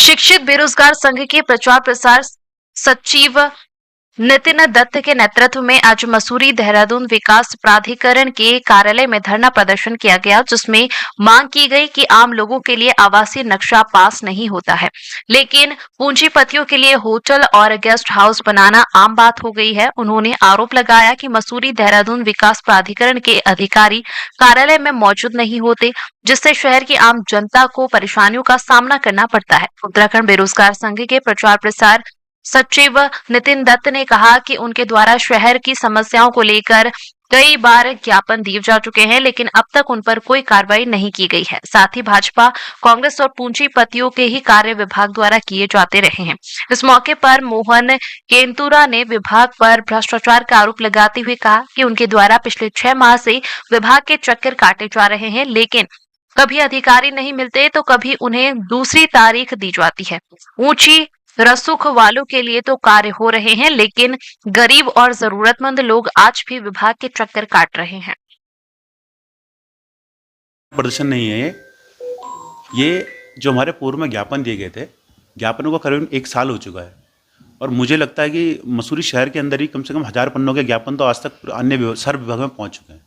शिक्षित बेरोजगार संघ के प्रचार प्रसार सचिव नितिन दत्त के नेतृत्व में आज मसूरी देहरादून विकास प्राधिकरण के कार्यालय में धरना प्रदर्शन किया गया, जिसमें मांग की गई कि आम लोगों के लिए आवासीय नक्शा पास नहीं होता है, लेकिन पूंजीपतियों के लिए होटल और गेस्ट हाउस बनाना आम बात हो गई है। उन्होंने आरोप लगाया कि मसूरी देहरादून विकास प्राधिकरण के अधिकारी कार्यालय में मौजूद नहीं होते, जिससे शहर की आम जनता को परेशानियों का सामना करना पड़ता है। उत्तराखंड बेरोजगार संघ के प्रचार प्रसार सचिव नितिन दत्त ने कहा कि उनके द्वारा शहर की समस्याओं को लेकर कई बार ज्ञापन दिए जा चुके हैं, लेकिन अब तक उन पर कोई कार्रवाई नहीं की गई है। साथ ही भाजपा, कांग्रेस और पूंजीपतियों के ही कार्य विभाग द्वारा किए जाते रहे हैं। इस मौके पर मोहन केंतुरा ने विभाग पर भ्रष्टाचार का आरोप लगाते हुए कहा कि उनके द्वारा पिछले 6 माह से विभाग के चक्कर काटे जा रहे हैं, लेकिन कभी अधिकारी नहीं मिलते तो कभी उन्हें दूसरी तारीख दी जाती है। ऊंची रसूख वालों के लिए तो कार्य हो रहे हैं, लेकिन गरीब और जरूरतमंद लोग आज भी विभाग के चक्कर काट रहे हैं। प्रदर्शन नहीं है ये जो हमारे पूर्व में ज्ञापन दिए गए थे, ज्ञापनों को करीबन 1 साल हो चुका है और मुझे लगता है कि मसूरी शहर के अंदर ही कम से कम 1000 पन्नों के ज्ञापन तो आज तक अन्य सर्व विभाग में पहुंच चुके हैं।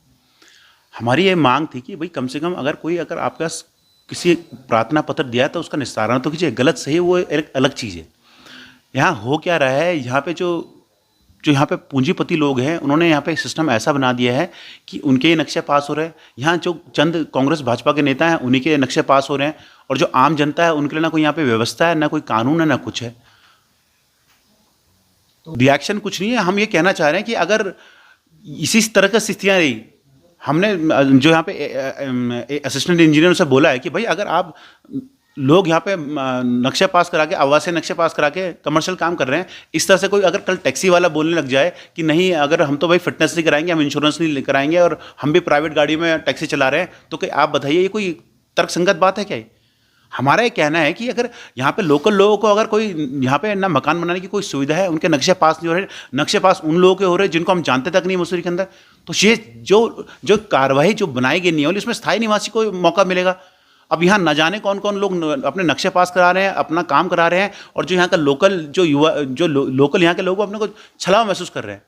हमारी ये मांग थी कि भाई कम से कम अगर आपके पास किसी प्रार्थना पत्र दिया है तो उसका निस्तारण तो कीजिए। गलत सही वो एक अलग चीज़ है। यहाँ हो क्या रहा है, यहाँ पे जो यहाँ पे पूंजीपति लोग हैं, उन्होंने यहाँ पे सिस्टम ऐसा बना दिया है कि उनके नक्शे पास हो रहे हैं। यहाँ जो चंद कांग्रेस भाजपा के नेता हैं उन्हीं के नक्शे पास हो रहे हैं और जो आम जनता है उनके लिए ना कोई यहाँ पे व्यवस्था है, ना कोई कानून है, ना कुछ है। रिएक्शन कुछ नहीं है। हम ये कहना चाह रहे हैं कि अगर इसी तरह की स्थितियाँ रही, हमने जो यहाँ पे असिस्टेंट इंजीनियर से बोला है कि भाई अगर आप लोग यहाँ पे नक्शे पास करा के, आवासीय नक्शे पास करा के कमर्शियल काम कर रहे हैं, इस तरह से कोई अगर कल टैक्सी वाला बोलने लग जाए कि नहीं, अगर हम तो भाई फिटनेस नहीं कराएंगे, हम इंश्योरेंस नहीं कराएंगे और हम भी प्राइवेट गाड़ी में टैक्सी चला रहे हैं, तो क्या आप बताइए ये कोई तर्कसंगत बात है क्या? हमारा ये कहना है कि अगर यहाँ पे लोकल लोगों को अगर कोई यहाँ पे ना मकान बनाने की कोई सुविधा है, उनके नक्शे पास नहीं हो रहे, नक्शे पास उन लोगों के हो रहे हैं जिनको हम जानते तक नहीं मसूरी के अंदर, तो ये जो कार्रवाई जो बनाई गई नहीं है इसमें स्थायी निवासी को मौका मिलेगा। अब यहाँ न जाने कौन कौन लोग अपने नक्शे पास करा रहे हैं, अपना काम करा रहे हैं और जो यहाँ का लोकल जो युवा जो लोकल यहाँ के लोग अपने को छलावा महसूस कर रहे हैं।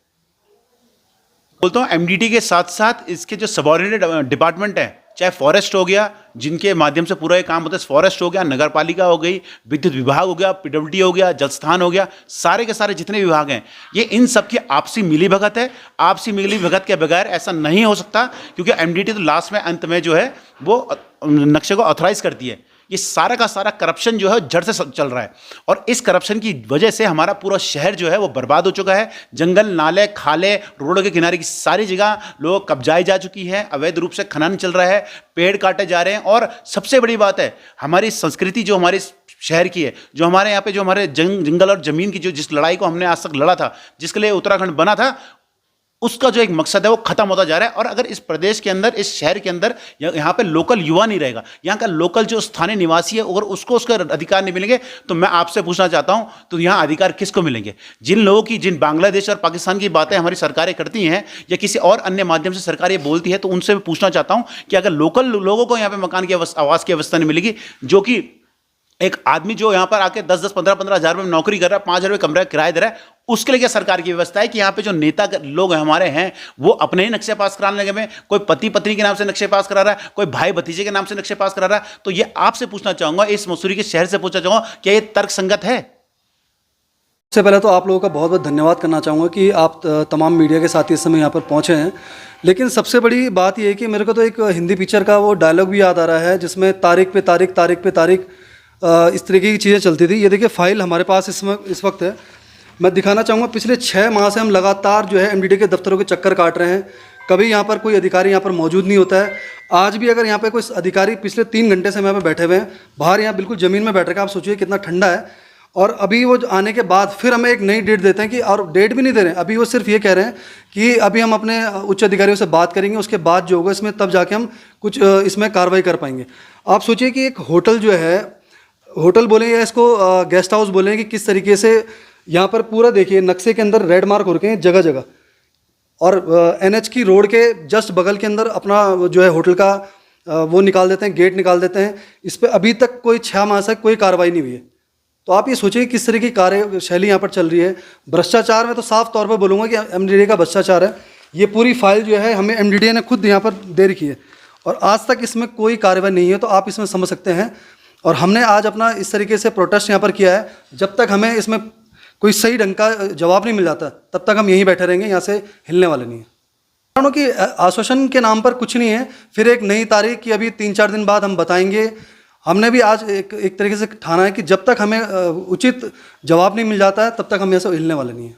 बोलता हूँ एमडीटी के साथ साथ इसके जो सबऑर्डिनेट डिपार्टमेंट है, चाहे फॉरेस्ट हो गया जिनके माध्यम से पूरा ये काम होता है, फॉरेस्ट हो गया, नगर पालिका हो गई, विद्युत विभाग हो गया, पीडब्ल्यूडी हो गया, जल स्थान हो गया, सारे के सारे जितने विभाग हैं, ये इन सब की आपसी मिलीभगत है। आपसी मिलीभगत के बगैर ऐसा नहीं हो सकता, क्योंकि एमडीटी तो लास्ट में अंत में जो है वो नक्शे को ऑथराइज करती है। ये सारा का सारा करप्शन जो है जड़ से चल रहा है और इस करप्शन की वजह से हमारा पूरा शहर जो है वो बर्बाद हो चुका है। जंगल, नाले, खाले, रोडों के किनारे की सारी जगह लोग कब्जाई जा चुकी है, अवैध रूप से खनन चल रहा है, पेड़ काटे जा रहे हैं और सबसे बड़ी बात है हमारी संस्कृति जो हमारे शहर की है, जो हमारे यहाँ पे जो हमारे जंगल और जमीन की जो जिस लड़ाई को हमने आज तक लड़ा था, जिसके लिए उत्तराखंड बना था, उसका जो एक मकसद है वो खत्म होता जा रहा है। और अगर इस प्रदेश के अंदर, इस शहर के अंदर यहाँ पे लोकल युवा नहीं रहेगा, यहाँ का लोकल जो स्थानीय निवासी है, अगर उसको उसका अधिकार नहीं मिलेंगे, तो मैं आपसे पूछना चाहता हूँ तो यहाँ अधिकार किसको मिलेंगे? जिन लोगों की, जिन बांग्लादेश और पाकिस्तान की बातें हमारी सरकारें करती हैं या किसी और अन्य माध्यम से सरकार ये बोलती है, तो उनसे मैं पूछना चाहता हूँ कि अगर लोकल लोगों को यहाँ पे मकान की आवास की व्यवस्था नहीं मिलेगी, जो कि एक आदमी जो यहाँ पर आके 10-10, 15-15 हज़ार में नौकरी कर रहा है, 5,000 रुपये कमरा किराया दे रहा है, उसके लिए क्या सरकार की व्यवस्था है कि यहाँ पे जो नेता लोग हमारे हैं वो अपने ही नक्शे पास कराने लगे में, कोई पति पत्नी के नाम से नक्शे पास करा रहा है, कोई भाई भतीजे के नाम से नक्शे पास करा रहा है। तो ये आपसे पूछना चाहूंगा, इस मसूरी के शहर से पूछना चाहूंगा, क्या ये तर्कसंगत है? सबसे पहले तो आप लोगों का बहुत बहुत धन्यवाद करना चाहूँगा कि आप तमाम मीडिया के साथ इस समय यहाँ पर पहुँचे हैं। लेकिन सबसे बड़ी बात ये है कि मेरे को तो एक हिंदी पिक्चर का वो डायलॉग भी याद आ रहा है जिसमें तारीख पे तारीख, तारीख पे तारीख, इस तरीके की चीज़ें चलती थी। ये देखिए फाइल हमारे पास इस वक्त है। मैं दिखाना चाहूँगा पिछले 6 माह से हम लगातार जो है एमडीटी के दफ्तरों के चक्कर काट रहे हैं। कभी यहाँ पर कोई अधिकारी यहाँ पर मौजूद नहीं होता है। आज भी अगर यहाँ पे कोई अधिकारी, पिछले 3 घंटे से हम यहाँ पे बैठे हुए हैं, बाहर यहाँ बिल्कुल ज़मीन में बैठ रखा है। आप सोचिए कितना ठंडा है। और अभी वो आने के बाद फिर हमें एक नई डेट देते हैं कि, और डेट भी नहीं दे रहे हैं, अभी वो सिर्फ ये कह रहे हैं कि अभी हम अपने उच्च अधिकारियों से बात करेंगे, उसके बाद जो होगा इसमें तब जाके हम कुछ इसमें कार्रवाई कर पाएंगे। आप सोचिए कि एक होटल जो है, होटल बोलें या इसको गेस्ट हाउस बोलें, कि किस तरीके से यहाँ पर पूरा देखिए नक्शे के अंदर रेड मार्क हो रखे हैं जगह जगह, और एनएच की रोड के जस्ट बगल के अंदर अपना जो है होटल का वो निकाल देते हैं, गेट निकाल देते हैं। इस पर अभी तक कोई 6 माह से कोई कार्रवाई नहीं हुई है। तो आप ये सोचिए किस तरह की कार्यशैली यहाँ पर चल रही है। भ्रष्टाचार में तो साफ तौर पर बोलूँगा कि एमडीडीए का भ्रष्टाचार है। ये पूरी फाइल जो है हमें एमडीडीए ने खुद यहाँ पर दे रखी है और आज तक इसमें कोई कार्रवाई नहीं है, तो आप इसमें समझ सकते हैं। और हमने आज अपना इस तरीके से प्रोटेस्ट यहाँ पर किया है, जब तक हमें इसमें कोई सही ढंग का जवाब नहीं मिल जाता तब तक हम यहीं बैठे रहेंगे, यहाँ से हिलने वाले नहीं हैं। कारणों की आश्वासन के नाम पर कुछ नहीं है, फिर एक नई तारीख की अभी 3-4 दिन बाद हम बताएंगे। हमने भी आज एक तरीके से ठाना है कि जब तक हमें उचित जवाब नहीं मिल जाता है तब तक हम यहाँ से हिलने वाले नहीं हैं।